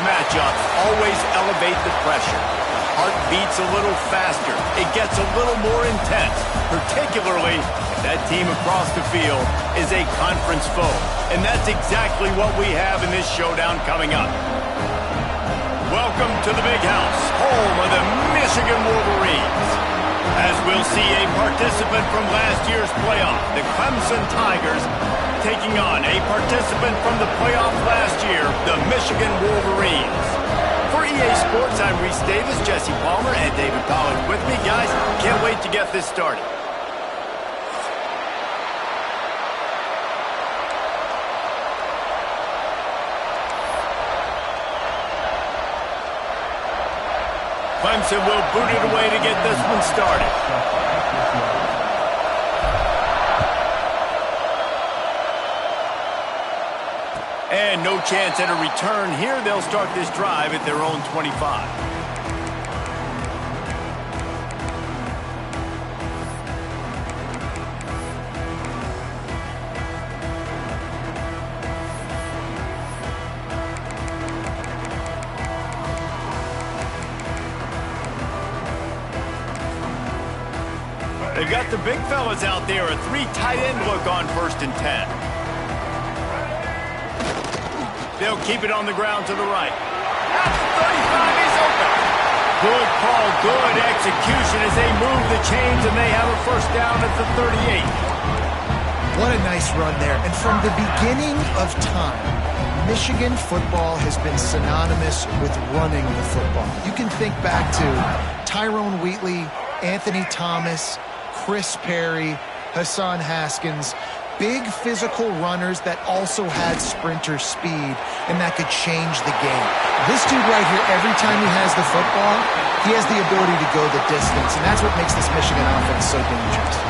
matchups always elevate the pressure. Heart beats a little faster. It gets a little more intense, particularly if that team across the field is a conference foe. And that's exactly what we have in this showdown coming up. Welcome to the Big House, home of the Michigan Wolverines. As we'll see a participant from last year's playoff, the Clemson Tigers, taking on a participant from the playoff last year, the Michigan Wolverines. For EA Sports, I'm Reese Davis, Jesse Palmer, and David Pollack with me. Guys, can't wait to get this started. Clemson will boot it away to get this one started. And no chance at a return here. They'll start this drive at their own 25. They've got the big fellas out there. A 3 tight end look on 1st and 10. They'll keep it on the ground to the right. At the 35, he's open. Good call, good execution as they move the chains, and they have a 1st down at the 38. What a nice run there. And from the beginning of time, Michigan football has been synonymous with running the football. You can think back to Tyrone Wheatley, Anthony Thomas, Chris Perry, Hassan Haskins. Big physical runners that also had sprinter speed and that could change the game. This dude right here, every time he has the football, he has the ability to go the distance, and that's what makes this Michigan offense so dangerous.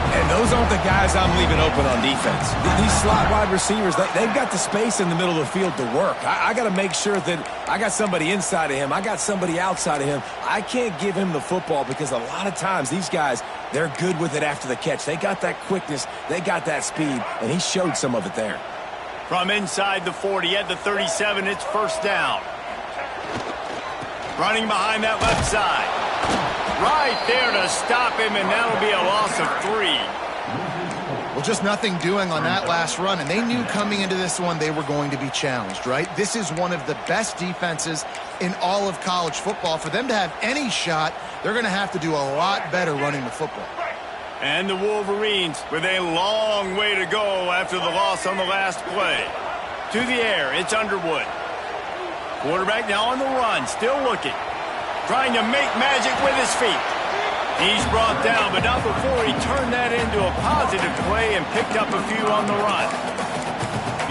And those aren't the guys I'm leaving open on defense. These slot wide receivers, they've got the space in the middle of the field to work. I got to make sure that I got somebody inside of him. I got somebody outside of him. I can't give him the football because a lot of times these guys, they're good with it after the catch. They got that quickness. They got that speed, and he showed some of it there. From inside the 40 at the 37, it's 1st down. Running behind that left side. Right there to stop him, and that'll be a loss of 3. Well, just nothing doing on that last run, and they knew coming into this one they were going to be challenged, right? This is one of the best defenses in all of college football. For them to have any shot, they're going to have to do a lot better running the football. And the Wolverines with a long way to go after the loss on the last play. To the air, it's Underwood. Quarterback now on the run, still looking. Trying to make magic with his feet. He's brought down, but not before he turned that into a positive play and picked up a few on the run.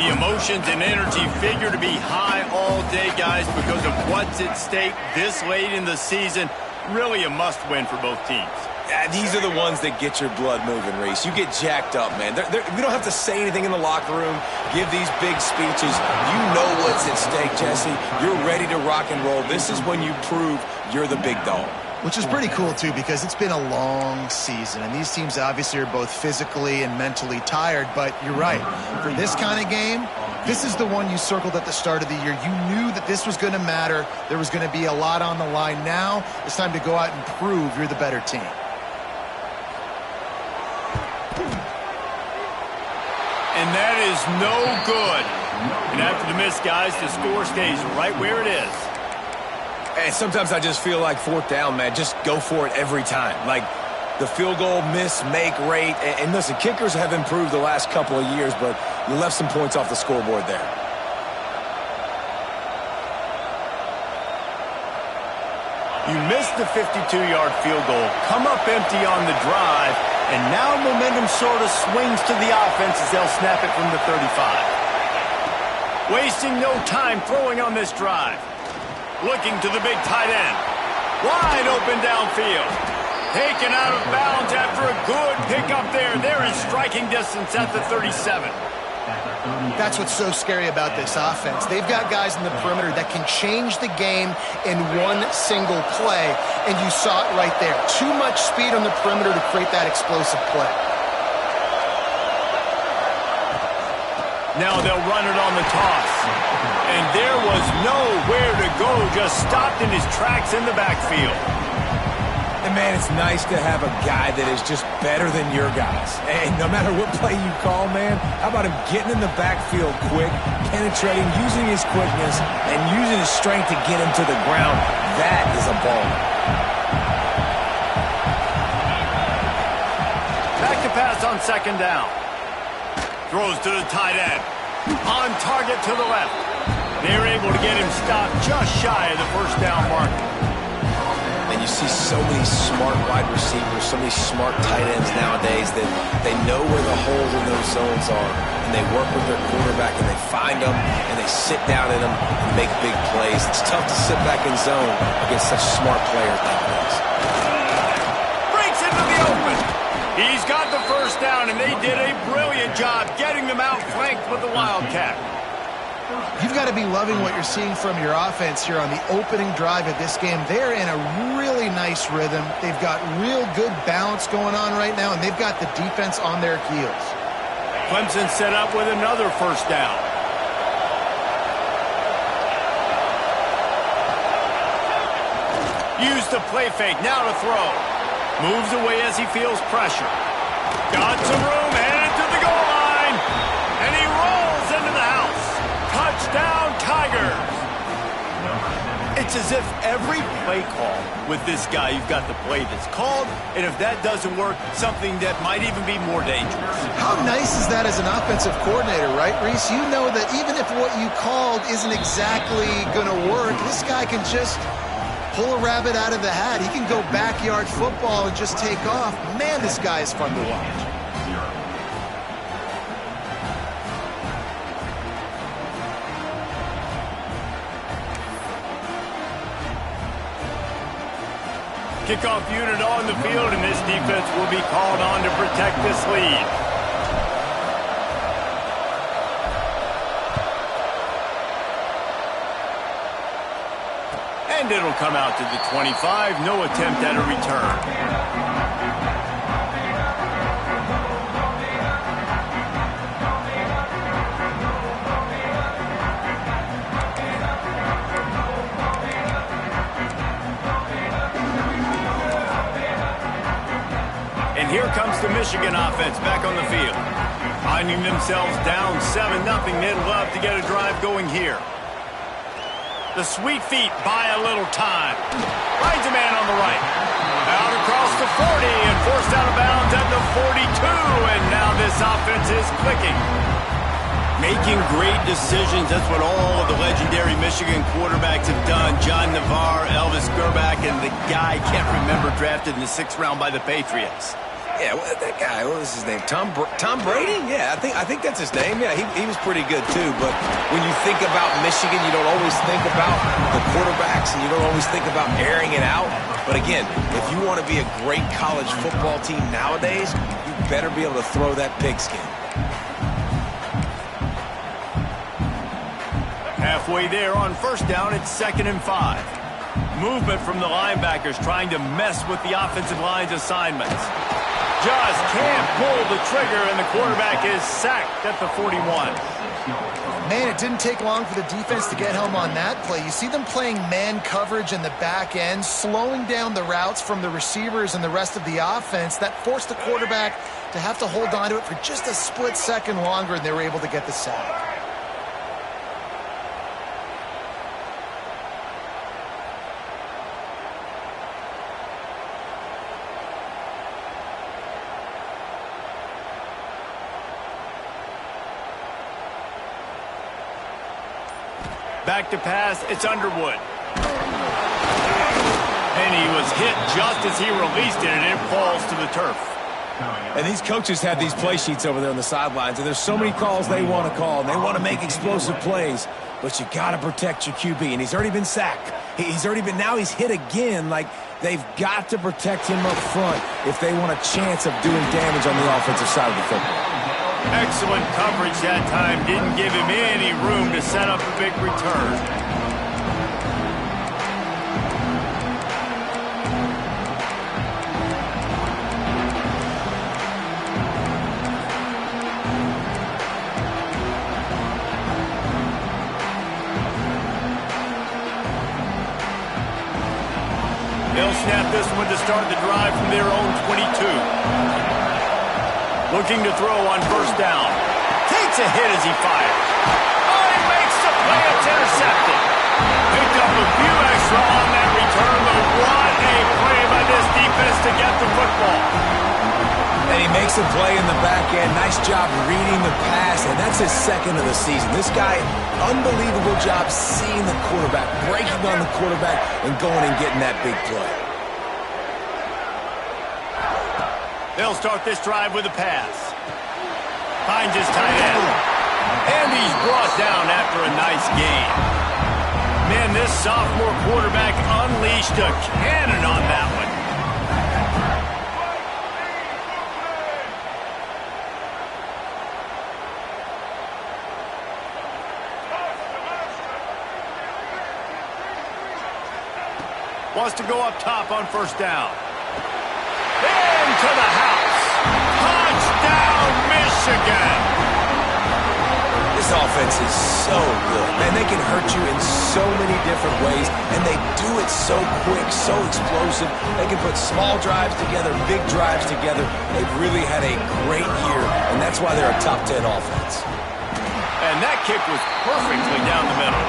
The emotions and energy figure to be high all day, guys, because of what's at stake this late in the season. Really a must-win for both teams. Yeah, these are the ones that get your blood moving, Reese. You get jacked up, man. We don't have to say anything in the locker room, give these big speeches. You know what's at stake, Jesse. You're ready to rock and roll. This is when you prove you're the big dog. Which is pretty cool, too, because it's been a long season, and these teams obviously are both physically and mentally tired, but you're right. For this kind of game, this is the one you circled at the start of the year. You knew that this was going to matter. There was going to be a lot on the line. Now it's time to go out and prove you're the better team. And that is no good. And after the miss, guys, the score stays right where it is. And sometimes I just feel like 4th down, man. Just go for it every time. Like the field goal miss-make rate. And listen, kickers have improved the last couple of years, but you left some points off the scoreboard there. You missed the 52-yard field goal, come up empty on the drive, and now momentum sort of swings to the offense as they'll snap it from the 35. Wasting no time throwing on this drive. Looking to the big tight end. Wide open downfield. Taken out of bounds after a good pickup there. They're in striking distance at the 37. That's what's so scary about this offense. They've got guys in the perimeter that can change the game in one single play, and you saw it right there. Too much speed on the perimeter to create that explosive play. Now they'll run it on the toss. And there was nowhere to go, just stopped in his tracks in the backfield. And, man, it's nice to have a guy that is just better than your guys. And no matter what play you call, man, how about him getting in the backfield quick, penetrating, using his quickness, and using his strength to get him to the ground? That is a ball. Back to pass on second down. Throws to the tight end. On target to the left. They're able to get him stopped just shy of the first down marker. And you see so many smart wide receivers, so many smart tight ends nowadays that they know where the holes in those zones are, and they work with their quarterback, and they find them, and they sit down in them and make big plays. It's tough to sit back in zone against such smart players nowadays. Breaks into the open. He's got the first down, and they did a brilliant job getting them outflanked with the Wildcat. You've got to be loving what you're seeing from your offense here on the opening drive of this game. They're in a really nice rhythm. They've got real good balance going on right now, and they've got the defense on their heels. Clemson set up with another first down. Used the play fake, now to throw. Moves away as he feels pressure. Got some room, headed to the goal line. And he rolls into the house. Touchdown, Tigers. It's as if every play call with this guy, you've got the play that's called, and if that doesn't work, something that might even be more dangerous. How nice is that as an offensive coordinator, right, Reese? You know that even if what you called isn't exactly going to work, this guy can just pull a rabbit out of the hat. He can go backyard football and just take off. Man, this guy is fun to watch. Kickoff unit on the field, and this defense will be called on to protect this lead. And it'll come out to the 25. No attempt at a return. And here comes the Michigan offense back on the field. Finding themselves down 7-0, they'd love to get a drive going here. The sweet feet buy a little time. Finds a man on the right. Out across the 40 and forced out of bounds at the 42. And now this offense is clicking. Making great decisions. That's what all of the legendary Michigan quarterbacks have done. John Navarre, Elvis Gerbach, and the guy, can't remember, drafted in the 6th round by the Patriots. Yeah, that guy, what was his name? Tom Brady? Yeah, I think that's his name. Yeah, he was pretty good too. But when you think about Michigan, you don't always think about the quarterbacks, and you don't always think about airing it out. But again, if you want to be a great college football team nowadays, you better be able to throw that pigskin. Halfway there on first down, it's 2nd and 5. Movement from the linebackers trying to mess with the offensive line's assignments. Just can't pull the trigger, and the quarterback is sacked at the 41. Man, it didn't take long for the defense to get home on that play. You see them playing man coverage in the back end, slowing down the routes from the receivers and the rest of the offense. That forced the quarterback to have to hold on to it for just a split second longer, and they were able to get the sack. Back to pass, it's Underwood. And he was hit just as he released it, and it falls to the turf. And these coaches have these play sheets over there on the sidelines, and there's so many calls they want to call, and they want to make explosive plays, but you got to protect your QB, and he's already been sacked. Now he's hit again. Like, they've got to protect him up front if they want a chance of doing damage on the offensive side of the football. Excellent coverage that time. Didn't give him any room to set up a big return. this one to start the drive from their own 22. Looking to throw on first down. Takes a hit as he fires. Oh, he makes the play. It's intercepted. Picked up a few extra on that return, but what a play by this defense to get the football. And he makes a play in the back end. Nice job reading the pass, and that's his second of the season. This guy, unbelievable job seeing the quarterback, breaking on the quarterback, and going and getting that big play. They'll start this drive with a pass. Finds his tight end. And he's brought down after a nice gain. Man, this sophomore quarterback unleashed a cannon on that one. Wants to go up top on first down. Into the house. Touchdown, Michigan. This offense is so good. Man, they can hurt you in so many different ways, and they do it so quick, so explosive. They can put small drives together, big drives together. They've really had a great year, and that's why they're a top 10 offense. And that kick was perfectly down the middle.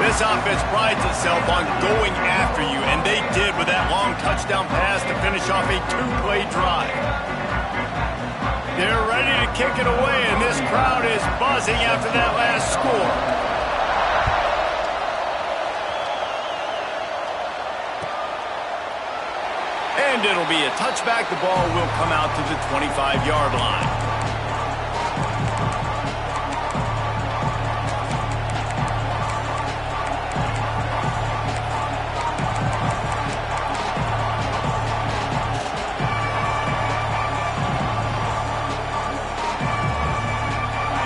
This offense prides itself on going after you, and they did with that long touchdown pass to finish off a two-play drive. They're ready to kick it away, and this crowd is buzzing after that last score. And it'll be a touchback. The ball will come out to the 25-yard line.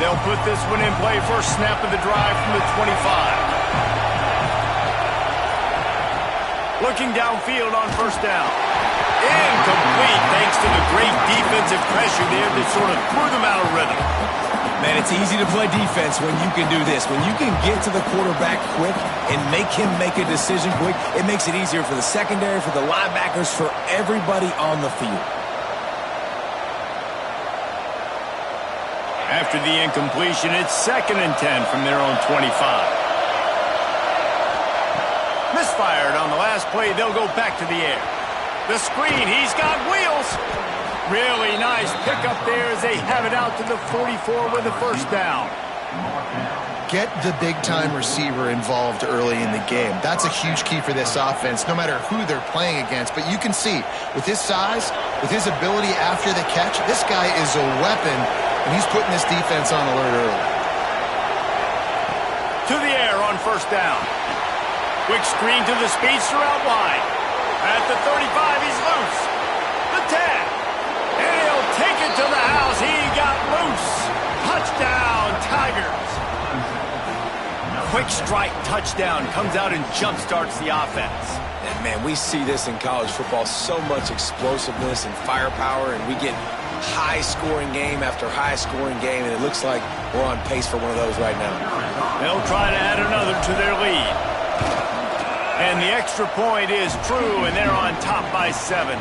They'll put this one in play. First snap of the drive from the 25. Looking downfield on first down. Incomplete thanks to the great defensive pressure there that sort of threw them out of rhythm. Man, it's easy to play defense when you can do this. When you can get to the quarterback quick and make him make a decision quick, it makes it easier for the secondary, for the linebackers, for everybody on the field. After the incompletion, it's 2nd and 10 from their own 25. Misfired on the last play. They'll go back to the air. The screen. He's got wheels. Really nice pickup there as they have it out to the 44 with a first down. Get the big-time receiver involved early in the game. That's a huge key for this offense, no matter who they're playing against. But you can see, with his size, with his ability after the catch, this guy is a weapon, and he's putting this defense on alert early. To the air on first down. Quick screen to the speedster out wide. At the 35, he's loose. The tag. And he'll take it to the house. He got loose. Touchdown, Tigers. Quick strike touchdown. Comes out and jump-starts the offense. And, man, we see this in college football, so much explosiveness and firepower, and we get high-scoring game after high-scoring game, and it looks like we're on pace for one of those right now. They'll try to add another to their lead. And the extra point is true, and they're on top by 7.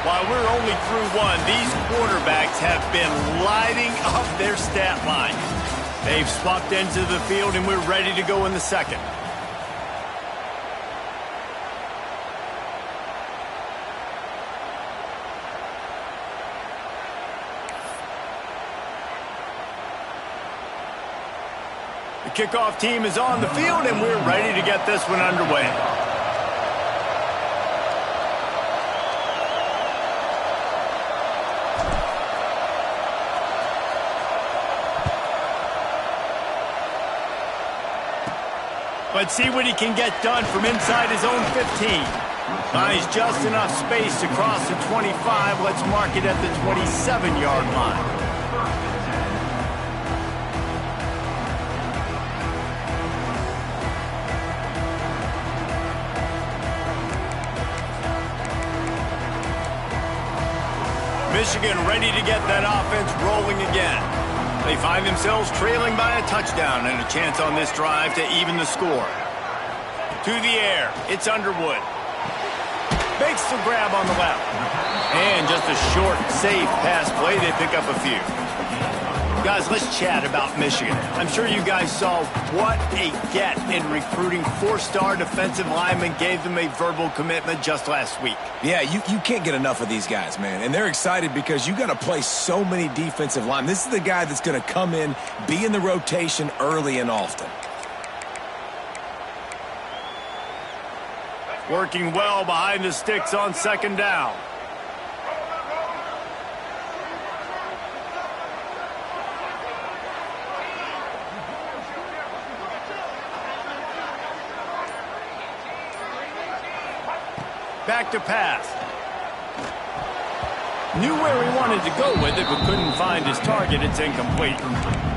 While we're only through 1, these quarterbacks have been lighting up their stat line. They've swapped ends of the field, and we're ready to go in the second. The kickoff team is on the field, and we're ready to get this one underway. Let's see what he can get done from inside his own 15. Finds just enough space to cross the 25. Let's mark it at the 27-yard line. Michigan ready to get that offense rolling again. They find themselves trailing by a touchdown and a chance on this drive to even the score. To the air, it's Underwood. Makes the grab on the left. And just a short, safe pass play. They pick up a few. Guys, let's chat about Michigan. I'm sure you guys saw what a get in recruiting. 4-star defensive linemen gave them a verbal commitment just last week. Yeah, you can't get enough of these guys, man. And they're excited because you got to play so many defensive linemen. This is the guy that's going to come in, be in the rotation early and often. Working well behind the sticks on second down. Back to pass. Knew where he wanted to go with it, but couldn't find his target. It's incomplete.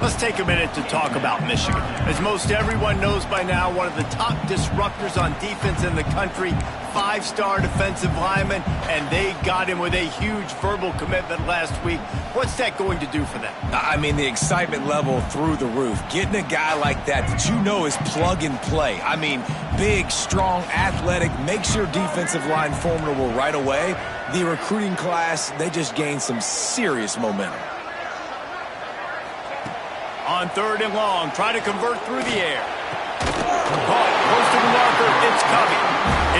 Let's take a minute to talk about Michigan. As most everyone knows by now, one of the top disruptors on defense in the country, 5-star defensive lineman, and they got him with a huge verbal commitment last week. What's that going to do for them? I mean, the excitement level through the roof. Getting a guy like that you know is plug and play. I mean, big, strong, athletic, makes your defensive line formidable right away. The recruiting class, they just gained some serious momentum. On third and long, try to convert through the air. Caught, close to the marker, it's Covey.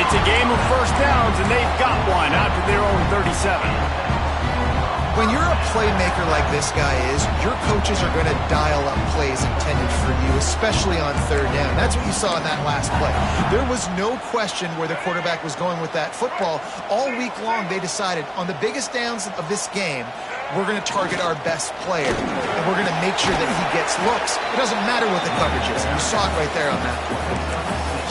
It's a game of first downs, and they've got one out to their own 37. When you're a playmaker like this guy is, your coaches are going to dial up plays intended for you, especially on third down. That's what you saw in that last play. There was no question where the quarterback was going with that football. All week long, they decided on the biggest downs of this game, we're going to target our best player, and we're going to make sure that he gets looks. It doesn't matter what the coverage is. You saw it right there on that.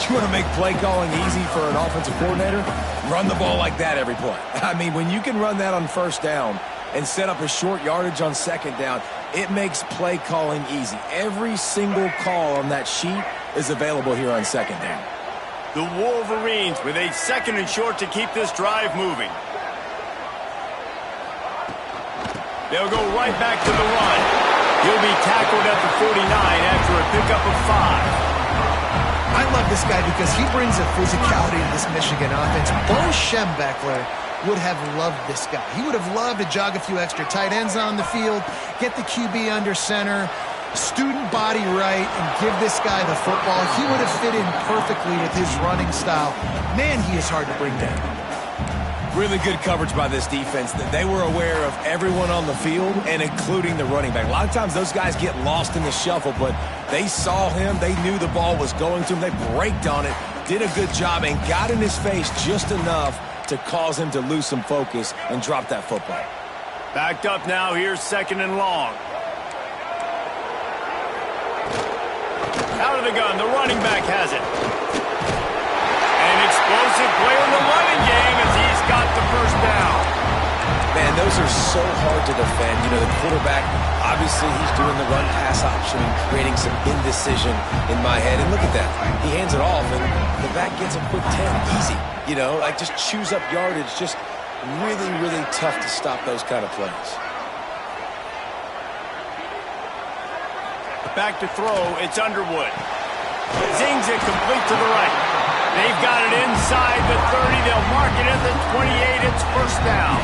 You want to make play calling easy for an offensive coordinator? Run the ball like that every play. I mean, when you can run that on first down and set up a short yardage on second down, it makes play calling easy. Every single call on that sheet is available here on second down. The Wolverines with a second and short to keep this drive moving. They'll go right back to the run. He'll be tackled at the 49 after a pickup of 5. I love this guy because he brings a physicality to this Michigan offense. Bo Schembechler would have loved this guy. He would have loved to jog a few extra tight ends on the field, get the QB under center, student body right, and give this guy the football. He would have fit in perfectly with his running style. Man, he is hard to bring down. Really good coverage by this defense. They were aware of everyone on the field and including the running back. A lot of times those guys get lost in the shuffle, but they saw him. They knew the ball was going to him. They braked on it, did a good job, and got in his face just enough to cause him to lose some focus and drop that football. Backed up now. Here's second and long. Out of the gun. The running back has it. An explosive play in the running game as he's got the first down. Man, those are so hard to defend. You know, the quarterback, obviously he's doing the run-pass option, creating some indecision in my head. And look at that. He hands it off, and the back gets a quick 10. Easy. You know, like just chews up yardage. Just really, really tough to stop those kind of plays. Back to throw. It's Underwood. Zings it complete to the right. They've got it inside the 30. They'll mark it at the 28. It's first down.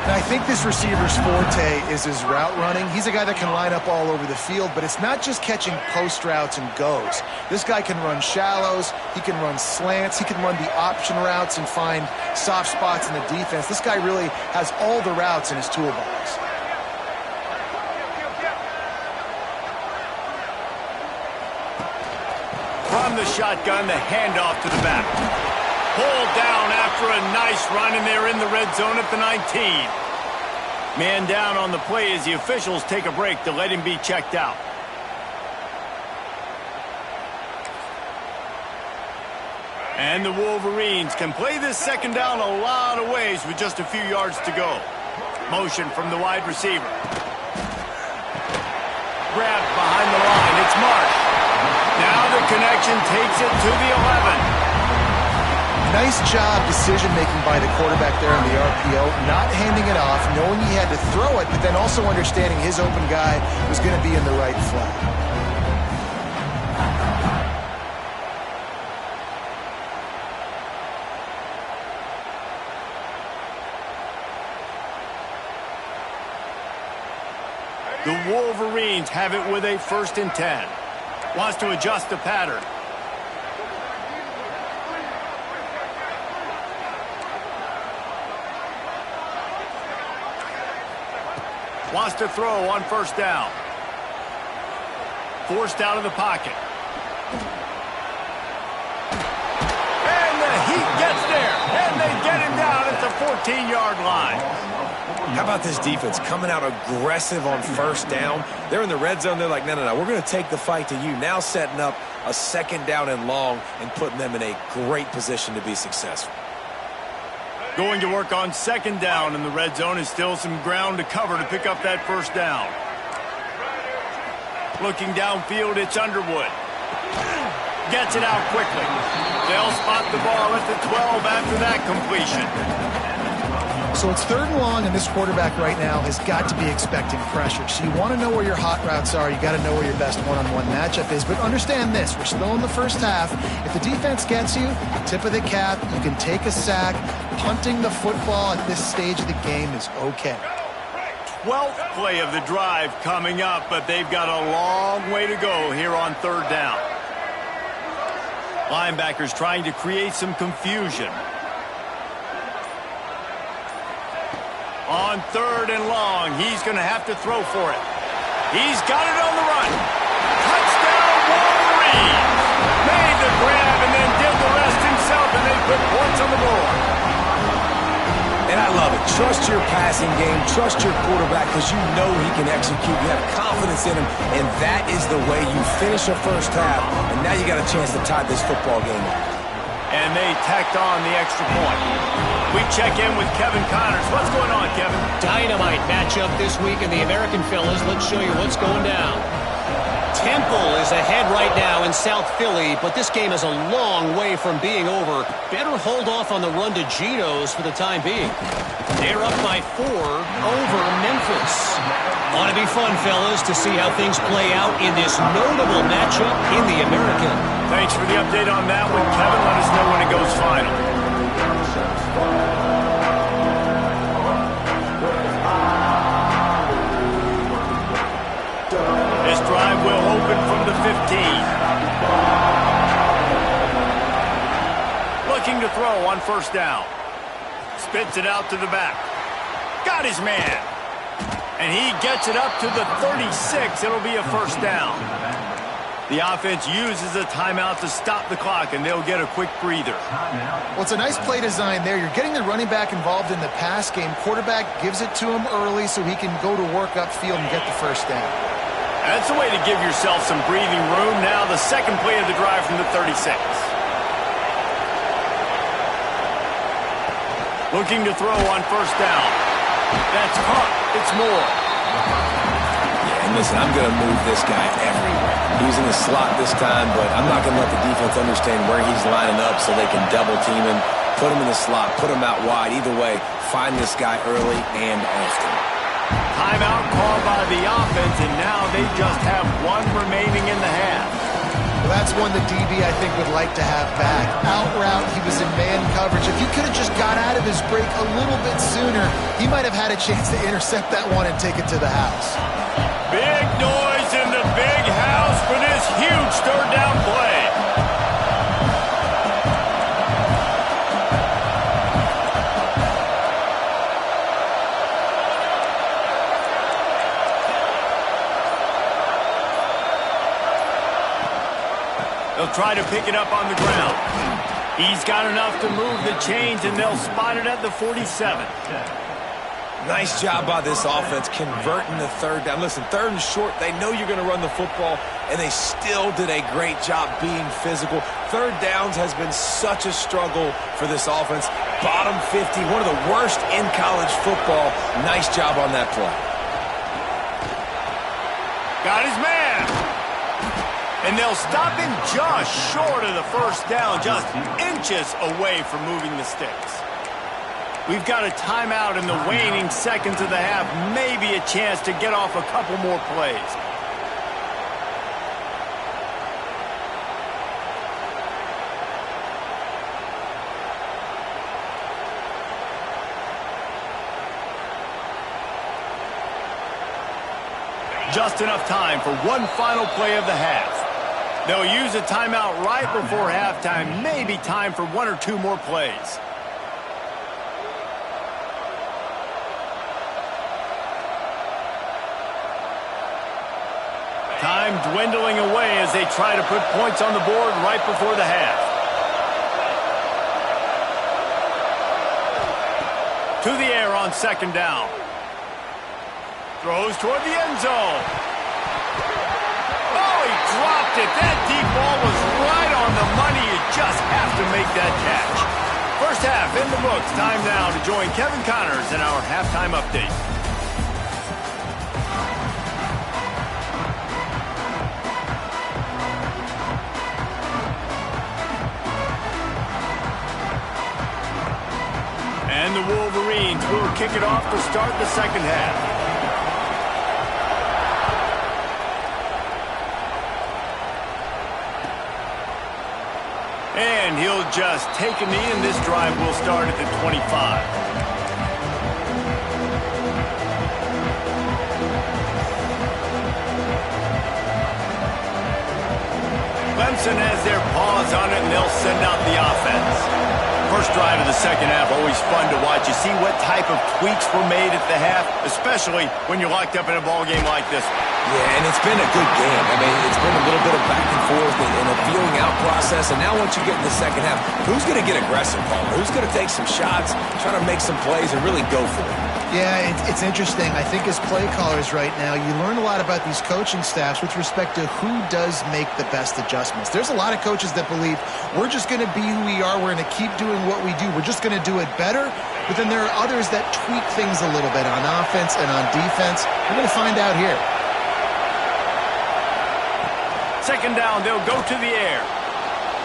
And I think this receiver's forte is his route running. He's a guy that can line up all over the field, but it's not just catching post routes and goes. This guy can run shallows. He can run slants. He can run the option routes and find soft spots in the defense. This guy really has all the routes in his toolbox. From the shotgun, the handoff to the back. Pulled down after a nice run, and they're in the red zone at the 19. Man down on the play as the officials take a break to let him be checked out. And the Wolverines can play this second down a lot of ways with just a few yards to go. Motion from the wide receiver. Grabbed behind the line. It's Marsh. Now the connection takes it to the 11. Nice job decision-making by the quarterback there on the RPO, not handing it off, knowing he had to throw it, but then also understanding his open guy was going to be in the right flat. The Wolverines have it with a 1st and 10. Wants to adjust the pattern. Wants to throw on 1st down. Forced out of the pocket. And the Heat gets there. And they get him down at the 14-yard line. How about this defense coming out aggressive on 1st down? They're in the red zone. They're like, no, we're going to take the fight to you. Now setting up a 2nd down and long and putting them in a great position to be successful. Going to work on 2nd down in the red zone. Is still some ground to cover to pick up that 1st down. Looking downfield, it's Underwood. Gets it out quickly. They'll spot the ball at the 12 after that completion. So it's 3rd and long, and this quarterback right now has got to be expecting pressure. So you want to know where your hot routes are. You got to know where your best one-on-one matchup is. But understand this, we're still in the 1st half. If the defense gets you, tip of the cap, you can take a sack. Punting the football at this stage of the game is okay. 12th play of the drive coming up, but they've got a long way to go here on 3rd down. Linebackers trying to create some confusion. On 3rd and long, he's going to have to throw for it. He's got it on the run. Touchdown, Wolverines! Made the grab and then did the rest himself, and they put points on the board. And I love it. Trust your passing game. Trust your quarterback because you know he can execute. You have confidence in him, and that is the way you finish a 1st half, and now you got a chance to tie this football game up. And they tacked on the extra point. We check in with Kevin Connors. What's going on, Kevin? Dynamite matchup this week in the American, fellas. Let's show you what's going down. Temple is ahead right now in South Philly, but this game is a long way from being over. Better hold off on the run to Geno's for the time being. They're up by 4 over Memphis. Ought to be fun, fellas, to see how things play out in this notable matchup in the American. Thanks for the update on that one, Kevin. Let us know when it goes final. This drive will open from the 15. Looking to throw on 1st down. Spits it out to the back. Got his man. And he gets it up to the 36. It'll be a 1st down. The offense uses a timeout to stop the clock, and they'll get a quick breather. Well, it's a nice play design there. You're getting the running back involved in the pass game. Quarterback gives it to him early so he can go to work upfield and get the 1st down. That's a way to give yourself some breathing room. Now the 2nd play of the drive from the 36. Looking to throw on 1st down. That's caught. It's Moore. Yeah, and listen, I'm going to move this guy everywhere. He's in the slot this time, but I'm not going to let the defense understand where he's lining up so they can double team him, put him in the slot, put him out wide. Either way, find this guy early and often. Timeout called by the offense, and now they just have 1 remaining in the half. Well, that's one the DB, I think, would like to have back. Out route, he was in man coverage. If he could have just got out of his break a little bit sooner, he might have had a chance to intercept that one and take it to the house. Big noise in the big house for this huge 3rd down play. They'll try to pick it up on the ground. He's got enough to move the chains, and they'll spot it at the 47. Nice job by this offense converting the 3rd down. Listen, 3rd and short, they know you're going to run the football, and they still did a great job being physical. 3rd downs has been such a struggle for this offense. Bottom 50, one of the worst in college football. Nice job on that play. Got his man. And they'll stop him just short of the 1st down, just inches away from moving the sticks. We've got a timeout in the waning seconds of the half, maybe a chance to get off a couple more plays. Just enough time for one final play of the half. They'll use a timeout right before halftime. Maybe time for one or two more plays. Time dwindling away as they try to put points on the board right before the half. To the air on second down. Throws toward the end zone. Oh, he dropped it. That deep ball was right on the money. You just have to make that catch. First half in the books. Time now to join Kevin Connors in our halftime update. And the Wolverines will kick it off to start the second half. And he'll just take a knee, and this drive will start at the 25. Clemson has their paws on it, and they'll send out the offense. First drive of the second half, always fun to watch. You see what type of tweaks were made at the half, especially when you're locked up in a ball game like this one. Yeah, and it's been a good game. I mean, it's been a little bit of back and forth and a feeling out process. And now once you get in the second half, who's going to get aggressive, Paul? Who's going to take some shots, try to make some plays, and really go for it? Yeah, it's interesting. I think as play callers right now, you learn a lot about these coaching staffs with respect to who does make the best adjustments. There's a lot of coaches that believe we're just going to be who we are. We're going to keep doing what we do. We're just going to do it better. But then there are others that tweak things a little bit on offense and on defense. We're going to find out here. Second down, they'll go to the air.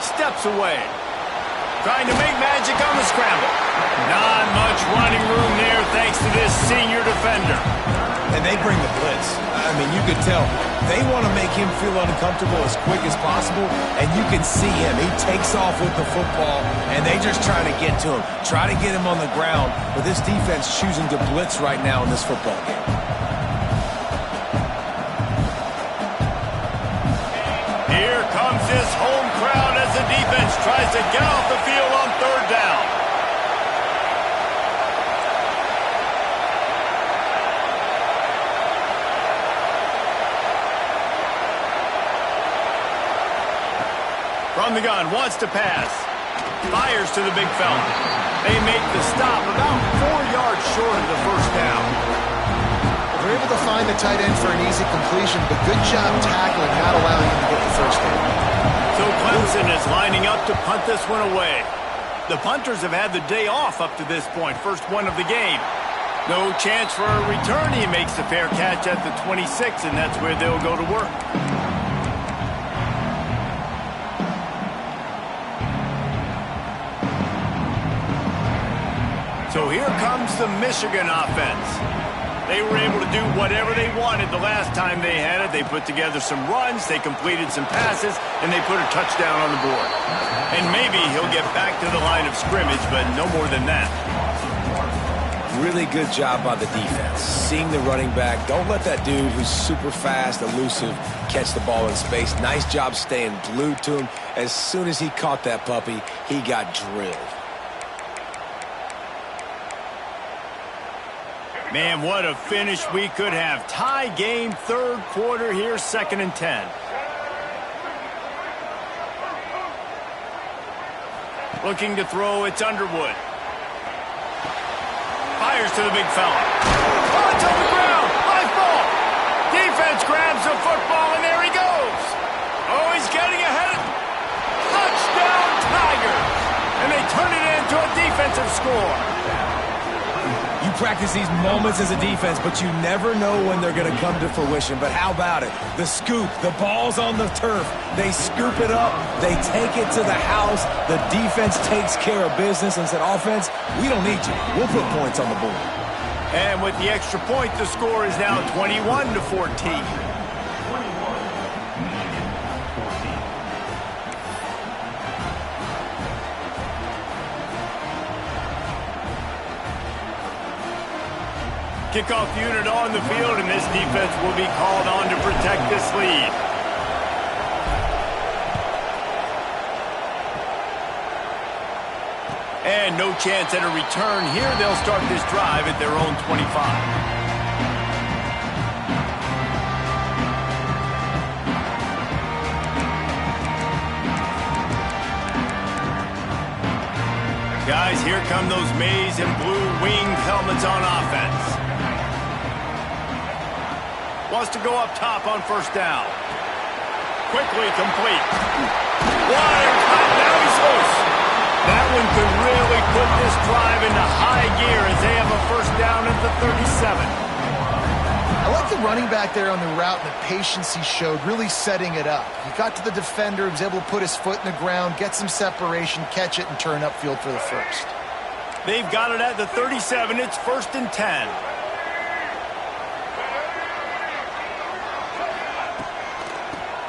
Steps away. Trying to make magic on the scramble. Not much running room there thanks to this senior defender. And they bring the blitz. I mean, you could tell they want to make him feel uncomfortable as quick as possible, and you can see him. He takes off with the football, and they just try to get to him, try to get him on the ground, but this defense choosing to blitz right now in this football game. Here comes this home crowd as the defense tries to get off the field on third down. From the gun, wants to pass. Fires to the big fella. They make the stop about 4 yards short of the first down. They're able to find the tight end for an easy completion, but good job tackling, not allowing him to get the first down. So Clemson is lining up to punt this one away. The punters have had the day off up to this point, first one of the game. No chance for a return. He makes the fair catch at the 26, and that's where they'll go to work. So here comes the Michigan offense. They were able to do whatever they wanted the last time they had it. They put together some runs, they completed some passes, and they put a touchdown on the board. And maybe he'll get back to the line of scrimmage, but no more than that. Really good job by the defense. Seeing the running back. Don't let that dude who's super fast, elusive, catch the ball in space. Nice job staying glued to him. As soon as he caught that puppy, he got drilled. Man, what a finish we could have. Tie game, third quarter here, 2nd and 10. Looking to throw, it's Underwood. Fires to the big fella. Oh, it's on the ground. High ball. Defense grabs the football, and there he goes. Oh, he's getting ahead. Touchdown, Tigers. And they turn it into a defensive score. You practice these moments as a defense, but you never know when they're going to come to fruition. But how about it? The scoop, the ball's on the turf. They scoop it up. They take it to the house. The defense takes care of business and said, offense, we don't need you. We'll put points on the board. And with the extra point, the score is now 21-14. Kickoff unit on the field, and this defense will be called on to protect this lead. And no chance at a return here. They'll start this drive at their own 25. Guys, here come those maize and blue winged helmets on offense. Wants to go up top on first down. Quickly complete. What a cut. Now he's loose. That one could really put this drive into high gear as they have a first down at the 37. I like the running back there on the route and the patience he showed, really setting it up. He got to the defender, was able to put his foot in the ground, get some separation, catch it, and turn upfield for the first. They've got it at the 37. It's 1st and 10.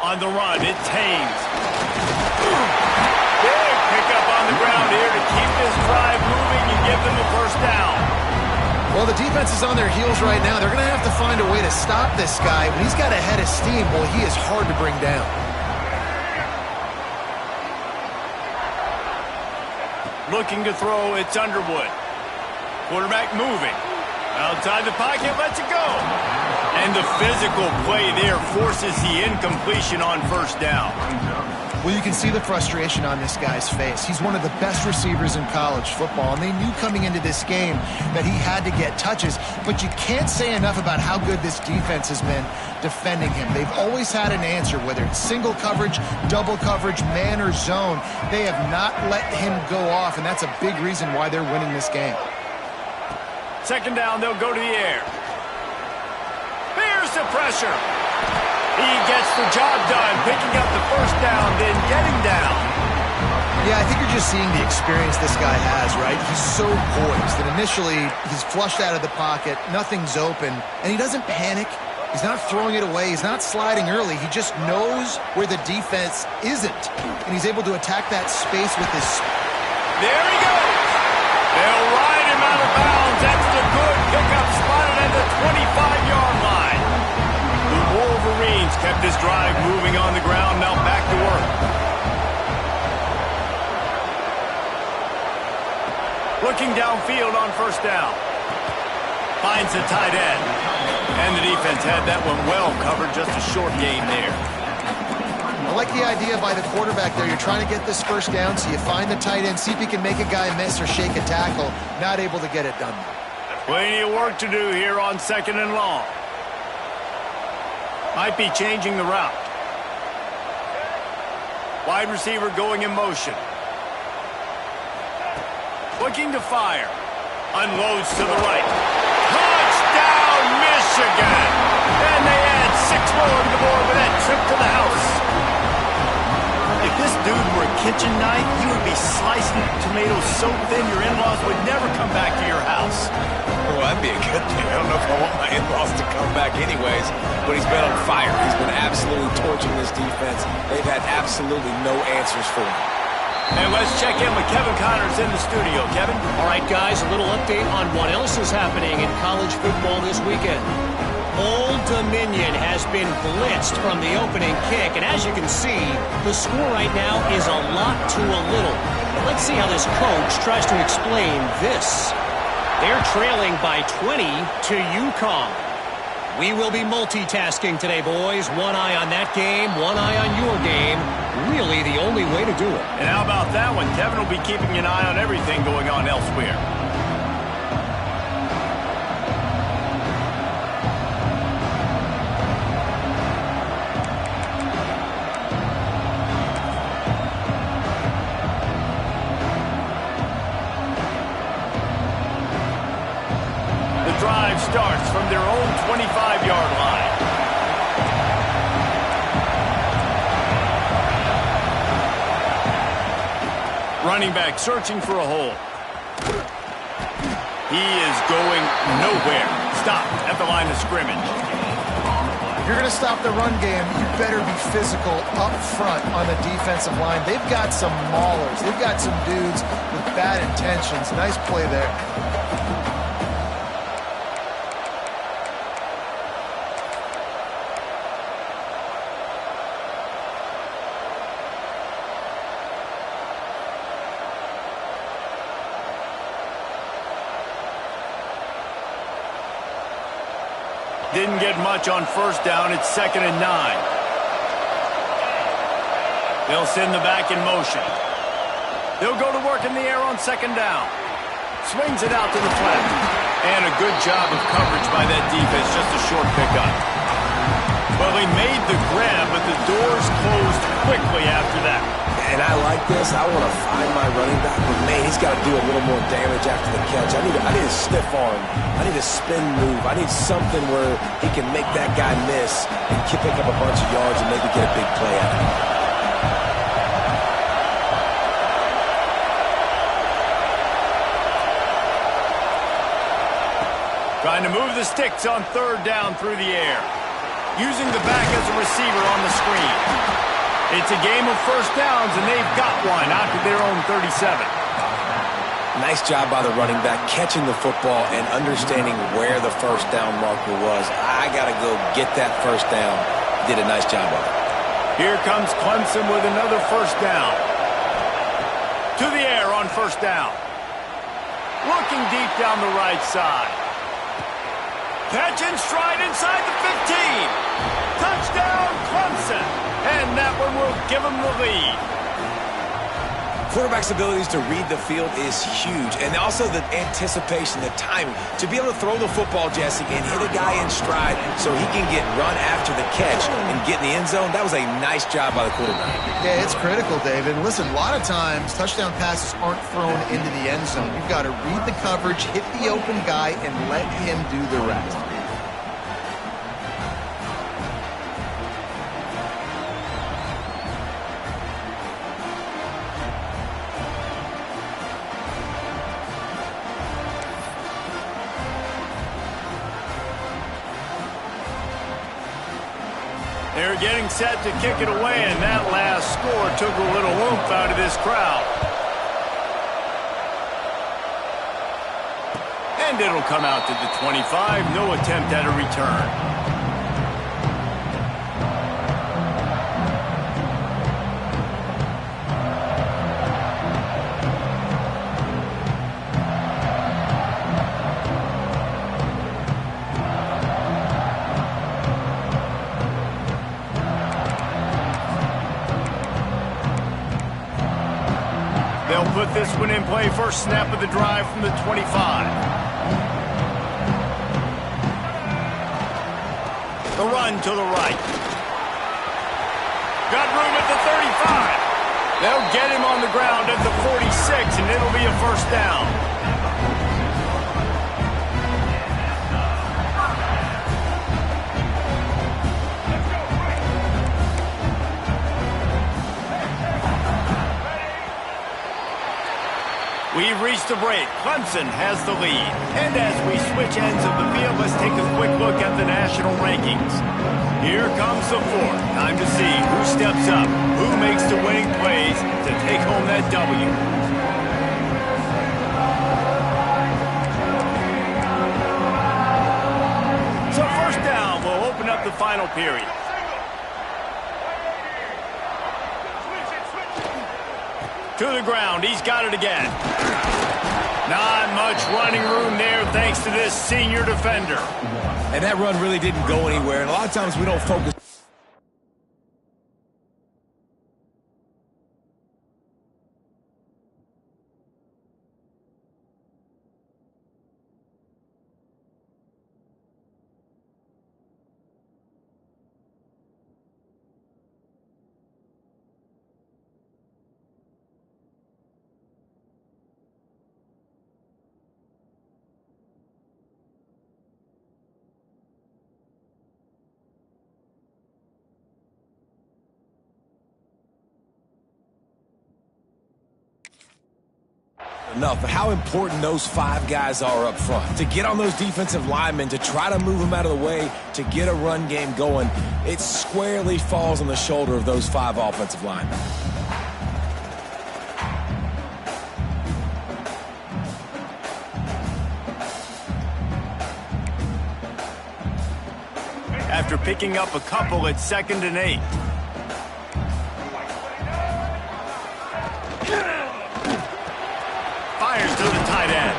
On the run, it's Haynes. Big pickup on the ground here to keep this drive moving and give them a first down. Well, the defense is on their heels right now. They're going to have to find a way to stop this guy. When he's got a head of steam, boy, he is hard to bring down. Looking to throw, it's Underwood. Quarterback moving. Outside the pocket, lets it go. And the physical play there forces the incompletion on first down. Well, you can see the frustration on this guy's face. He's one of the best receivers in college football, and they knew coming into this game that he had to get touches, but you can't say enough about how good this defense has been defending him. They've always had an answer, whether it's single coverage, double coverage, man or zone. They have not let him go off, and that's a big reason why they're winning this game. Second down, they'll go to the air. Here's the pressure. He gets the job done, picking up the first down, then getting down. Yeah, I think you're just seeing the experience this guy has, right? He's so poised that initially he's flushed out of the pocket, nothing's open, and he doesn't panic. He's not throwing it away. He's not sliding early. He just knows where the defense isn't, and he's able to attack that space with his... There he goes. They'll ride him out of bounds. That's the good pickup, spotted at the 25-yard line. The Wolverines kept this drive moving on the ground. Now back to work. Looking downfield on first down. Finds the tight end. And the defense had that one well covered. Just a short gain there. I like the idea by the quarterback there. You're trying to get this first down, so you find the tight end, see if he can make a guy miss or shake a tackle. Not able to get it done. Plenty of work to do here on second and long. Might be changing the route. Wide receiver going in motion. Looking to fire. Unloads to the right. Touchdown, Michigan! And they add 6 more to the board with that trip to the house. If this dude were a kitchen knife, you would be slicing tomatoes so thin your in-laws would never come back to your house. Well, that'd be a good thing. I don't know if I want my in-laws to come back anyways, but he's been on fire. He's been absolutely torching this defense. They've had absolutely no answers for him. And let's check in with Kevin Connors in the studio. Kevin? All right, guys, a little update on what else is happening in college football this weekend. Old Dominion has been blitzed from the opening kick, and as you can see, the score right now is a lot to a little. Let's see how this coach tries to explain this. They're trailing by 20 to UConn. We will be multitasking today, boys. One eye on that game, one eye on your game. Really the only way to do it. And how about that one? Kevin will be keeping an eye on everything going on elsewhere. Drive starts from their own 25-yard line. Running back searching for a hole. He is going nowhere. Stop at the line of scrimmage. If you're going to stop the run game, you better be physical up front on the defensive line. They've got some maulers. They've got some dudes with bad intentions. Nice play there. Didn't get much on first down. It's 2nd and 9. They'll send the back in motion. They'll go to work in the air on 2nd down. Swings it out to the flat. And a good job of coverage by that defense. Just a short pickup. Well, he made the grab, but the doors closed quickly after that. And I like this. I want to find my running back, but man, he's got to do a little more damage after the catch. I need a stiff arm. I need a spin move. I need something where he can make that guy miss and pick up a bunch of yards and maybe get a big play out of it. Trying to move the sticks on 3rd down through the air. Using the back as a receiver on the screen. It's a game of first downs, and they've got one out to their own 37. Nice job by the running back catching the football and understanding where the first down marker was. I got to go get that first down. Did a nice job of it. Here comes Clemson with another first down. To the air on first down. Looking deep down the right side. Catch and stride inside the 15. Touchdown, Clemson. And that one will give them the lead. Quarterback's abilities to read the field is huge. And also the anticipation, the timing. To be able to throw the football, Jesse, and hit a guy in stride so he can get run after the catch and get in the end zone, that was a nice job by the quarterback. Yeah, it's critical, David. Listen, a lot of times touchdown passes aren't thrown into the end zone. You've got to read the coverage, hit the open guy, and let him do the rest. They're getting set to kick it away, and that last score took a little oomph out of this crowd. And it'll come out to the 25. No attempt at a return. They'll put this one in play. First snap of the drive from the 25. The run to the right. Got room at the 35. They'll get him on the ground at the 46, and it'll be a first down. We've reached a break. Clemson has the lead. And as we switch ends of the field, let's take a quick look at the national rankings. Here comes the fourth. Time to see who steps up, who makes the winning plays to take home that W. So first down, we'll open up the final period. To the ground. He's got it again. Not much running room there thanks to this senior defender. And that run really didn't go anywhere. And a lot of times we don't focus. Enough, but how important those five guys are up front. To get on those defensive linemen, to try to move them out of the way, to get a run game going, it squarely falls on the shoulder of those five offensive linemen. After picking up a couple at 2nd and 8. Fires to the tight end.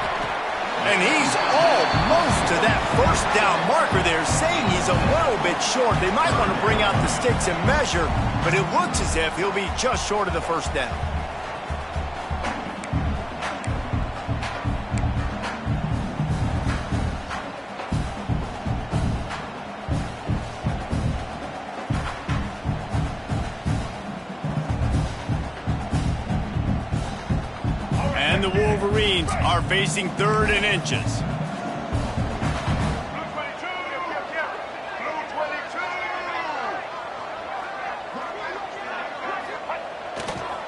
And he's almost to that first down marker there, saying he's a little bit short. They might want to bring out the sticks and measure, but it looks as if he'll be just short of the first down. And the Wolverines are facing 3rd and inches.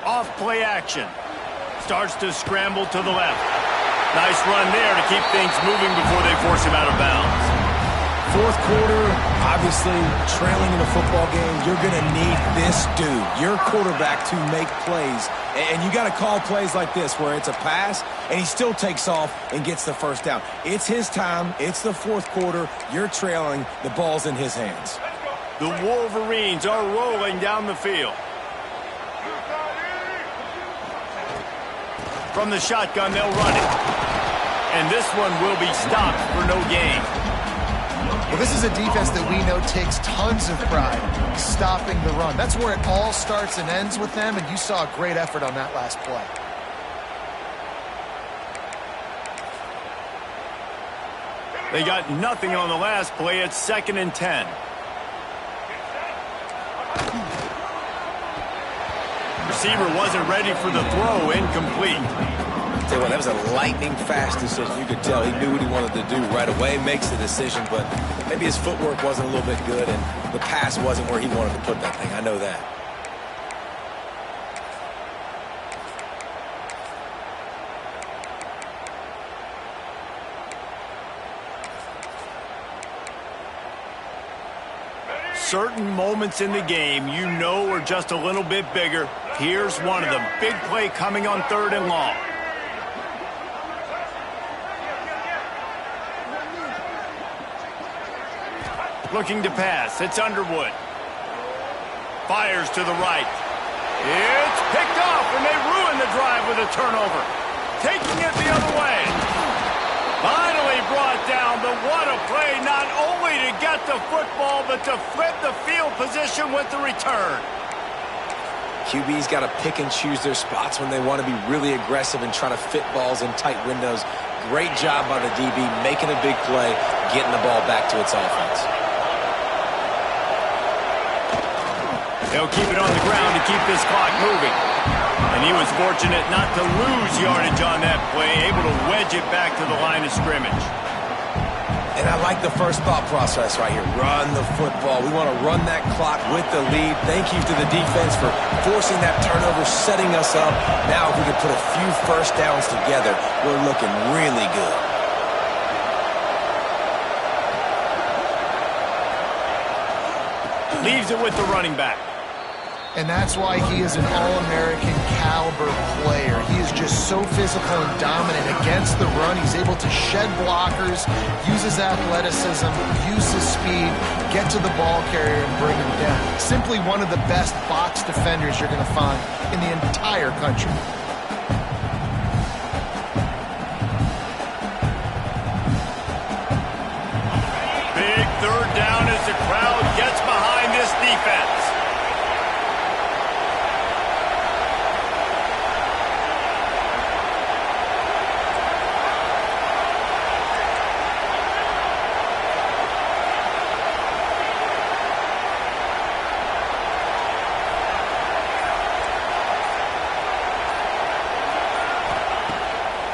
Off play action. Starts to scramble to the left. Nice run there to keep things moving before they force him out of bounds. 4th quarter, obviously trailing in a football game, you're going to need this dude, your quarterback, to make plays. And you got to call plays like this where it's a pass and he still takes off and gets the first down. It's his time. It's the 4th quarter. You're trailing. The ball's in his hands. The Wolverines are rolling down the field. From the shotgun, they'll run it. And this one will be stopped for no gain. Well, this is a defense that we know takes tons of pride stopping the run. That's where it all starts and ends with them, and you saw a great effort on that last play. They got nothing on the last play. It's 2nd and 10. Receiver wasn't ready for the throw. Incomplete. Tell you what, that was a lightning-fast decision. You could tell he knew what he wanted to do right away, makes the decision, but maybe his footwork wasn't a little bit good, and the pass wasn't where he wanted to put that thing. I know that. Certain moments in the game you know are just a little bit bigger. Here's one of them. Big play coming on 3rd and long. Looking to pass. It's Underwood. Fires to the right. It's picked off, and they ruin the drive with a turnover. Taking it the other way. Finally brought down, but what a play, not only to get the football, but to flip the field position with the return. QB's got to pick and choose their spots when they want to be really aggressive and try to fit balls in tight windows. Great job by the DB, making a big play, getting the ball back to its offense. They'll keep it on the ground to keep this clock moving. And he was fortunate not to lose yardage on that play, able to wedge it back to the line of scrimmage. And I like the first thought process right here. Run the football. We want to run that clock with the lead. Thank you to the defense for forcing that turnover, setting us up. Now if we can put a few first downs together, we're looking really good. Leaves it with the running back. And that's why he is an all-American caliber player. He is just so physical and dominant against the run. He's able to shed blockers, use his athleticism, use his speed, get to the ball carrier and bring him down. Simply one of the best box defenders you're going to find in the entire country. Big 3rd down as the crowd gets behind this defense.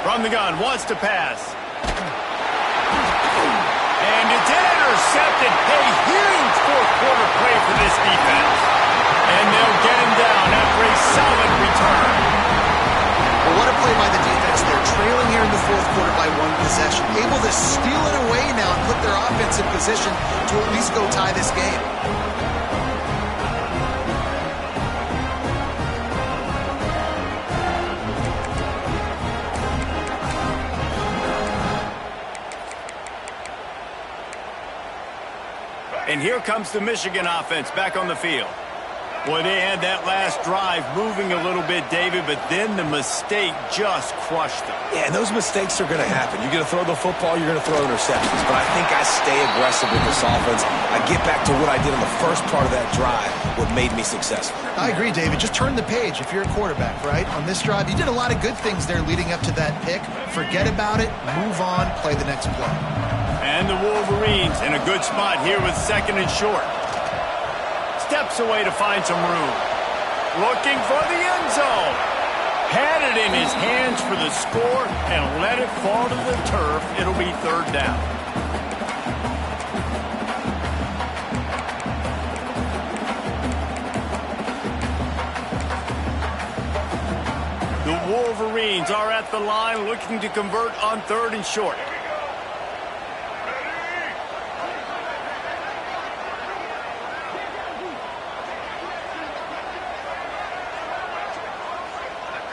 From the gun, wants to pass. And it's intercepted. A huge 4th quarter play for this defense. And they'll get him down after a solid return. Well, what a play by the defense. They're trailing here in the 4th quarter by 1 possession. Able to steal it away now and put their offense in position to at least go tie this game. And here comes the Michigan offense back on the field. Boy, they had that last drive moving a little bit, David, but then the mistake just crushed them. Yeah, and those mistakes are going to happen. You're going to throw the football, you're going to throw interceptions. But I think I stay aggressive with this offense. I get back to what I did in the first part of that drive, what made me successful. I agree, David. Just turn the page if you're a quarterback, right? On this drive, you did a lot of good things there leading up to that pick. Forget about it, move on, play the next play. And the Wolverines in a good spot here with 2nd and short. Steps away to find some room. Looking for the end zone. Had it in his hands for the score and let it fall to the turf. It'll be 3rd down. The Wolverines are at the line looking to convert on 3rd and short.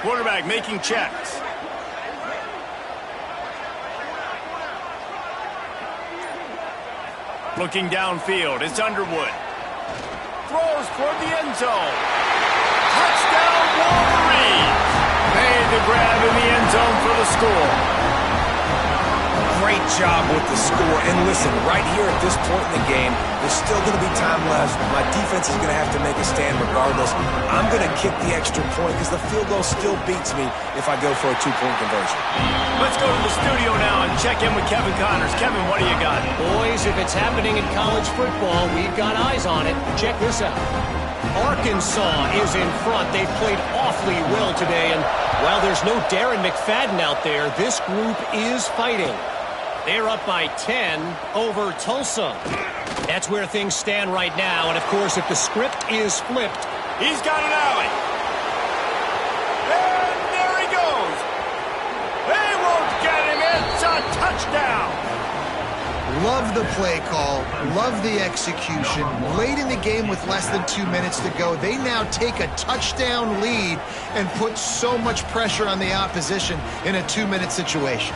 Quarterback making checks. Looking downfield, it's Underwood. Throws toward the end zone. Touchdown Wolverines! Made the grab in the end zone for the score. Great job with the score. And listen, right here at this point in the game, there's still going to be time left. My defense is going to have to make a stand regardless. I'm going to kick the extra point because the field goal still beats me if I go for a 2-point conversion. Let's go to the studio now and check in with Kevin Connors. Kevin, what do you got? Boys, if it's happening in college football, we've got eyes on it. Check this out. Arkansas is in front. They've played awfully well today, and while there's no Darren McFadden out there, this group is fighting. They're up by 10 over Tulsa. That's where things stand right now, and of course, if the script is flipped, he's got an alley. And there he goes. They won't get him. It's a touchdown. Love the play call, love the execution. Late in the game with less than 2 minutes to go, they now take a touchdown lead and put so much pressure on the opposition in a 2-minute situation.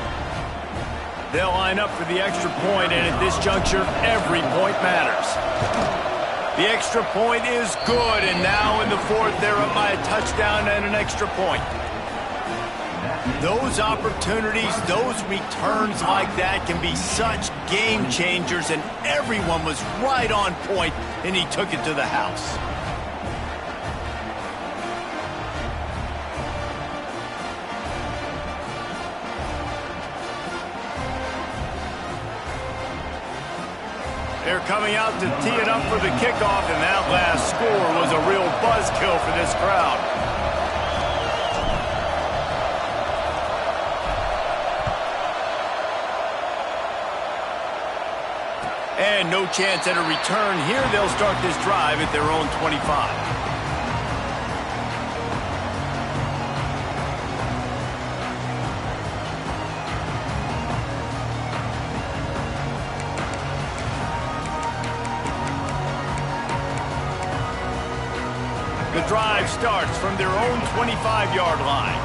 They'll line up for the extra point, and at this juncture, every point matters. The extra point is good, and now in the 4th, they're up by a touchdown and an extra point. Those opportunities, those returns like that can be such game changers, and everyone was right on point, and he took it to the house. They're coming out to tee it up for the kickoff, and that last score was a real buzzkill for this crowd. And no chance at a return here. They'll start this drive at their own 25. The drive starts from their own 25-yard line.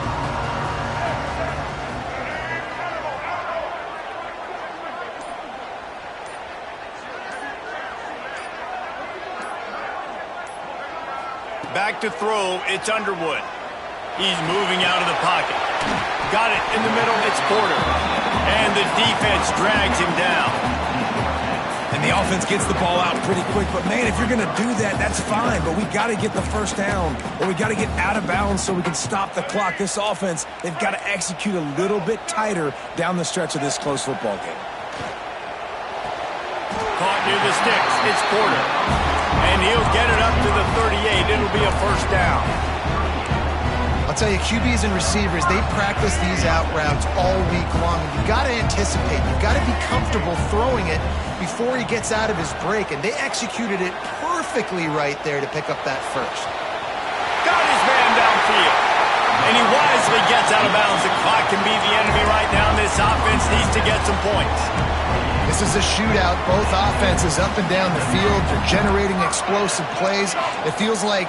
Back to throw, it's Underwood. He's moving out of the pocket. Got it in the middle, it's Porter. And the defense drags him down. And the offense gets the ball out pretty quick. But, man, if you're going to do that, that's fine. But we got to get the first down, or we got to get out of bounds so we can stop the clock. This offense, they've got to execute a little bit tighter down the stretch of this close football game. Caught near the sticks. It's Porter. And he'll get it up to the 38. It'll be a first down. I'll tell you, QBs and receivers, they practice these out routes all week long. You've got to anticipate. You've got to be comfortable throwing it before he gets out of his break. And they executed it perfectly right there to pick up that first. Got his man downfield. And he wisely gets out of bounds. The clock can be the enemy right now. This offense needs to get some points. This is a shootout. Both offenses up and down the field. They're generating explosive plays. It feels like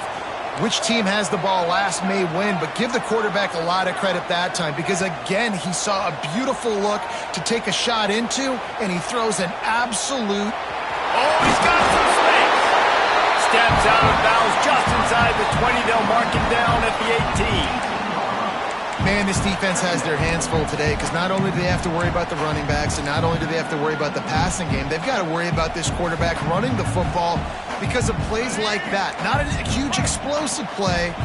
which team has the ball last may win, but give the quarterback a lot of credit that time because, again, he saw a beautiful look to take a shot into, and he throws an absolute... Oh, he's got some space. Steps out of bounds just inside inside the 20. They'll mark him down at the 18. Man, this defense has their hands full today because not only do they have to worry about the running backs and not only do they have to worry about the passing game, they've got to worry about this quarterback running the football because of plays like that. Not a huge explosive play,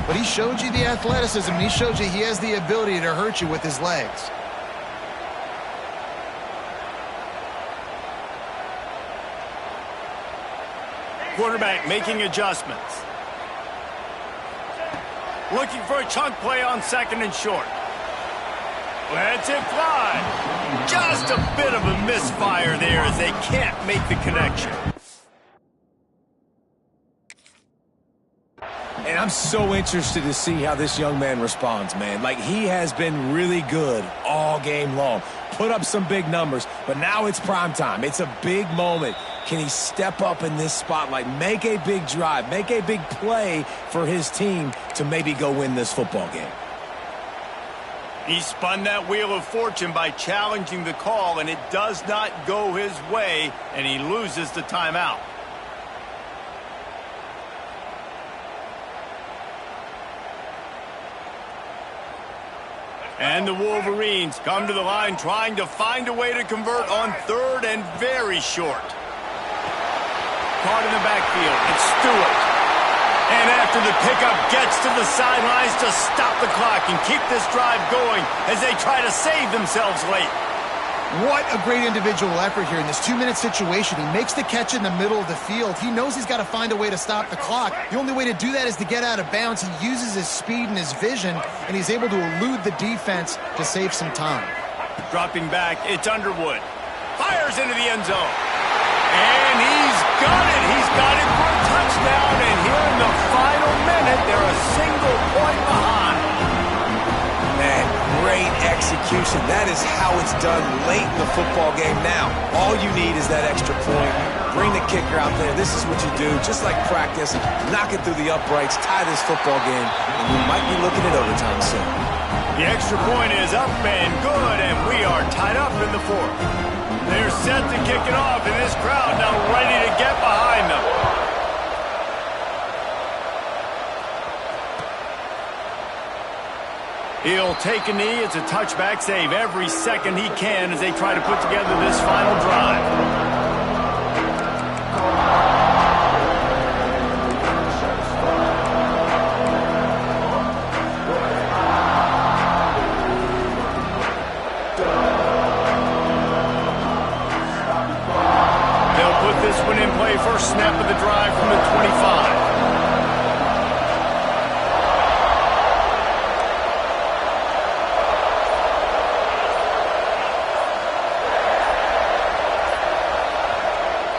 but he showed you the athleticism. He showed you he has the ability to hurt you with his legs. Quarterback making adjustments. Looking for a chunk play on 2nd and short. Lets it fly. Just a bit of a misfire there as they can't make the connection. And I'm so interested to see how this young man responds, man. Like, he has been really good all game long. Put up some big numbers, but now it's prime time. It's a big moment. Can he step up in this spotlight, make a big drive, make a big play for his team to maybe go win this football game? He spun that wheel of fortune by challenging the call, and it does not go his way, and he loses the timeout. And the Wolverines come to the line trying to find a way to convert on 3rd and very short. Caught in the backfield, it's Stewart. And after the pickup gets to the sidelines to stop the clock and keep this drive going as they try to save themselves late. What a great individual effort here in this 2-minute situation. He makes the catch in the middle of the field. He knows he's got to find a way to stop the clock. The only way to do that is to get out of bounds. He uses his speed and his vision, and he's able to elude the defense to save some time. Dropping back, it's Underwood. Fires into the end zone. And he's got it. He's got it for a touchdown. And here in the final minute, they're a single point behind. Man, great execution. That is how it's done late in the football game now. All you need is that extra point. Bring the kicker out there. This is what you do. Just like practice, knock it through the uprights, tie this football game, and we might be looking at overtime soon. The extra point is up and good, and we are tied up in the 4th. They're set to kick it off, and this crowd now ready to get behind them. He'll take a knee. It's a touchback save every second he can as they try to put together this final drive. They'll put this one in play. First snap of the drive from the 25.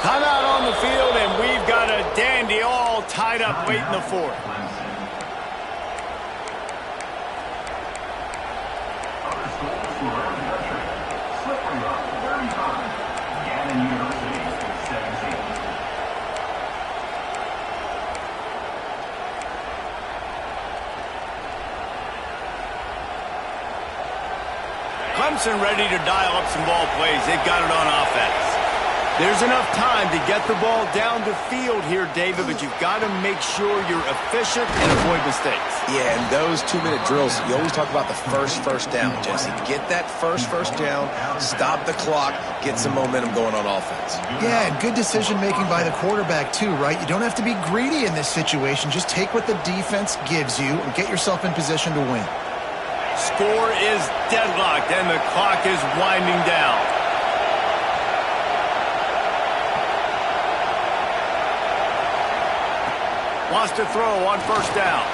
Timeout on the field, and we've got a dandy all tied up late in the 4th. Clemson ready to dial up some ball plays. They've got it on offense. There's enough time to get the ball down the field here, David, but you've got to make sure you're efficient and avoid mistakes. Yeah, and those 2-minute drills, you always talk about the first down, Jesse. Get that first down, stop the clock, get some momentum going on offense. Yeah, and good decision-making by the quarterback, too, right? You don't have to be greedy in this situation. Just take what the defense gives you and get yourself in position to win. Score is deadlocked, and the clock is winding down. Wants to throw on first down.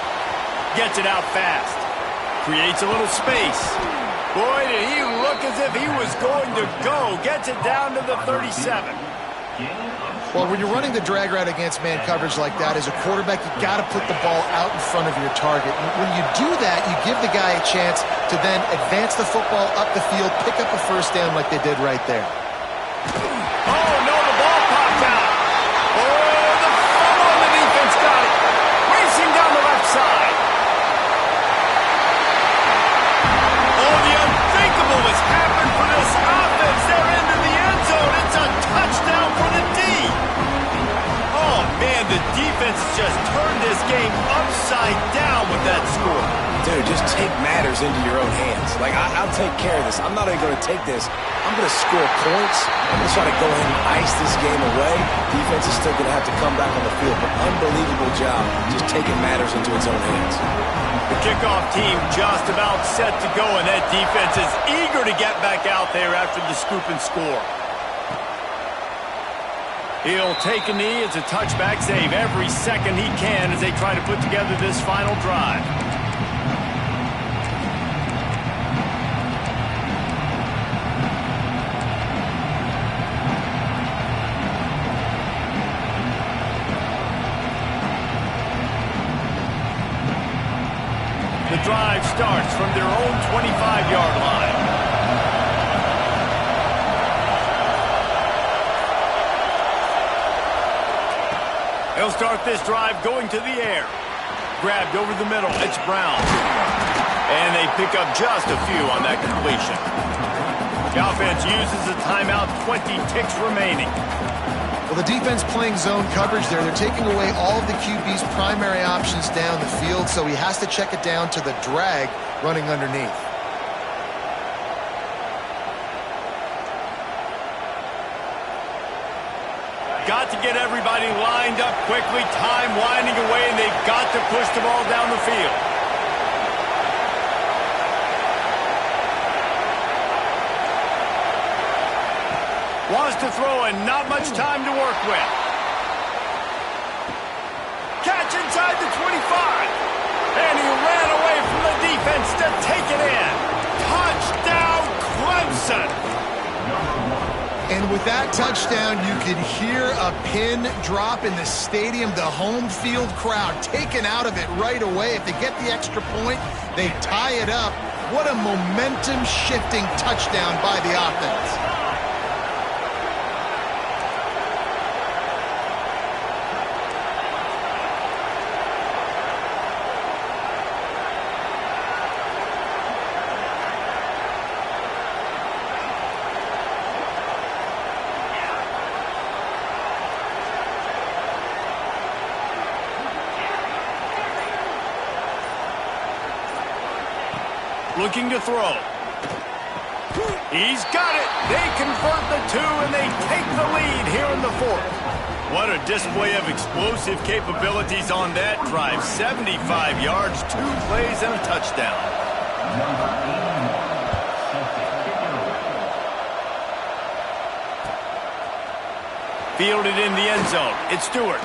Gets it out fast. Creates a little space. Boy, did he look as if he was going to go. Gets it down to the 37. Well, when you're running the drag route against man coverage like that, as a quarterback, you got to put the ball out in front of your target. When you do that, you give the guy a chance to then advance the football up the field, pick up a first down like they did right there. Oh, no, the ball popped out. Oh, the fumble on the defense got it. Racing down the left side. Oh, the unthinkable has happened for this offense. They're into the end zone. It's a touchdown for the D. Oh, man, the defense offense has just turned this game upside down with that score. Dude, just take matters into your own hands. Like, I'll take care of this. I'm not even going to take this. I'm going to score points. I'm going to try to go ahead and ice this game away. Defense is still going to have to come back on the field, but unbelievable job just taking matters into its own hands. The kickoff team just about set to go, and that defense is eager to get back out there after the scoop and score. He'll take a knee. It's a touchback save every second he can as they try to put together this final drive. The drive starts from their own 25-yard line. He'll start this drive going to the air. Grabbed over the middle. It's Brown. And they pick up just a few on that completion. The offense uses a timeout, 20 ticks remaining. Well, the defense playing zone coverage there. They're taking away all of the QB's primary options down the field, so he has to check it down to the drag running underneath. Got to get everybody lined up quickly, time winding away, and they've got to push the ball down the field. Wants to throw and not much time to work with. Catch inside the 25. And he ran away from the defense to take it in. Touchdown, Clemson. And with that touchdown, you could hear a pin drop in the stadium. The home field crowd taken out of it right away. If they get the extra point, they tie it up. What a momentum-shifting touchdown by the offense. Looking to throw. He's got it. They convert the two, and they take the lead here in the fourth. What a display of explosive capabilities on that drive. 75 yards, 2 plays, and a touchdown. Fielded in the end zone. It's Stewart.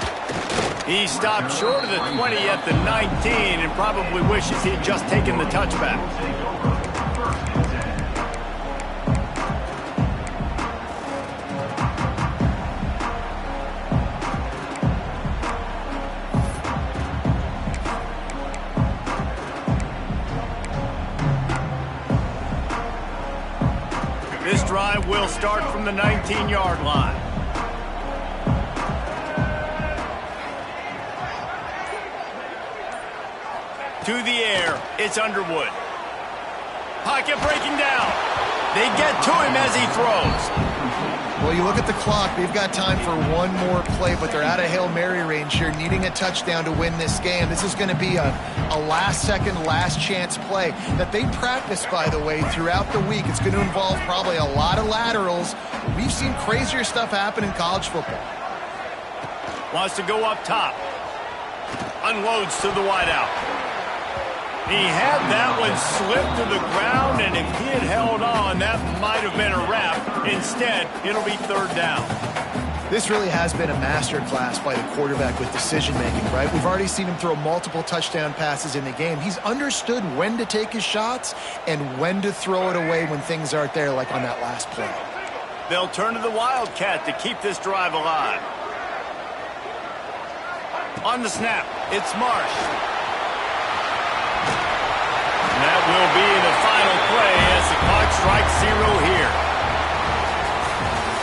He stopped short of the 20 at the 19 and probably wishes he'd just taken the touchback. This drive will start from the 19-yard line. To the air, it's Underwood. Pocket breaking down. They get to him as he throws. Well, you look at the clock. They've got time for one more play, but they're out of Hail Mary range here, needing a touchdown to win this game. This is going to be a last-second, last-chance play that they practice, by the way, throughout the week. It's going to involve probably a lot of laterals. We've seen crazier stuff happen in college football. Wants to go up top. Unloads to the wideout. He had that one slip to the ground, and if he had held on, that might have been a wrap. Instead, it'll be third down. This really has been a masterclass by the quarterback with decision-making, right? We've already seen him throw multiple touchdown passes in the game. He's understood when to take his shots and when to throw it away when things aren't there, like on that last play. They'll turn to the Wildcat to keep this drive alive. On the snap, it's Marsh. And that will be the final play as the clock strikes 0 here.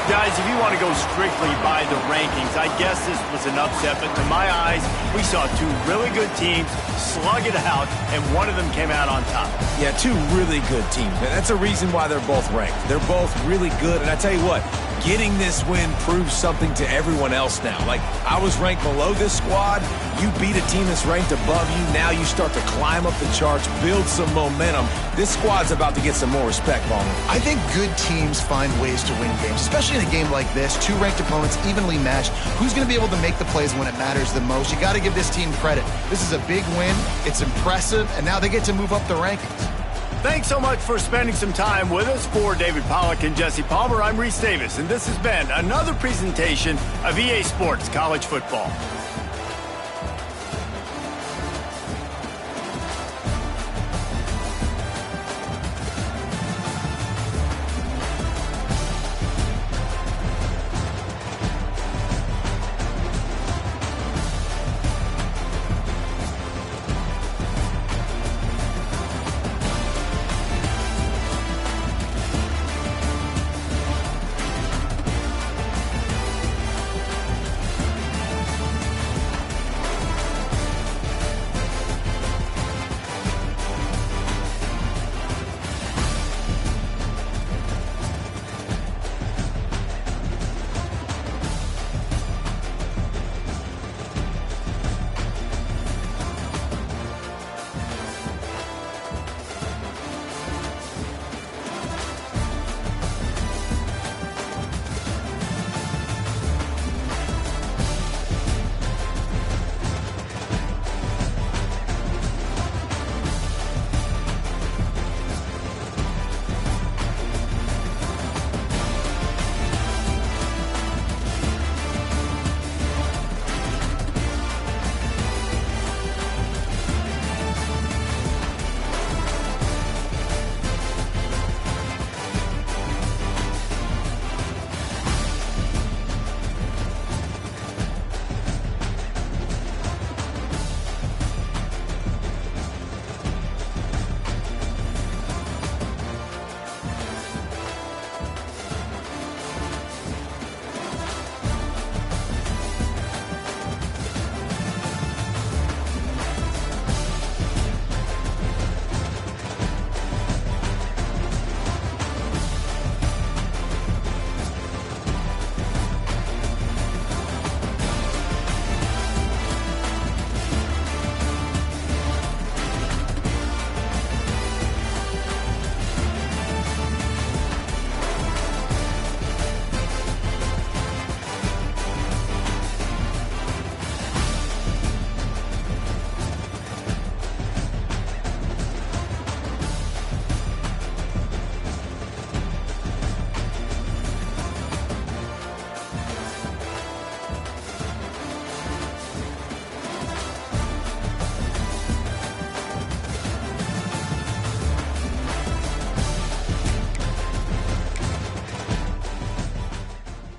Guys, if you want to go strictly by the rankings, I guess this was an upset, but to my eyes, we saw two really good teams slug it out, and one of them came out on top. Yeah, two really good teams. That's a reason why they're both ranked. They're both really good, and I tell you what, getting this win proves something to everyone else now. Like, I was ranked below this squad. You beat a team that's ranked above you. Now you start to climb up the charts, build some momentum. This squad's about to get some more respect, Ballman. I think good teams find ways to win games, especially in a game like this. Two ranked opponents evenly matched. Who's going to be able to make the plays when it matters the most? You got to give this team credit. This is a big win. It's impressive, and now they get to move up the rankings. Thanks so much for spending some time with us. For David Pollack and Jesse Palmer, I'm Reese Davis, and this has been another presentation of EA Sports College Football.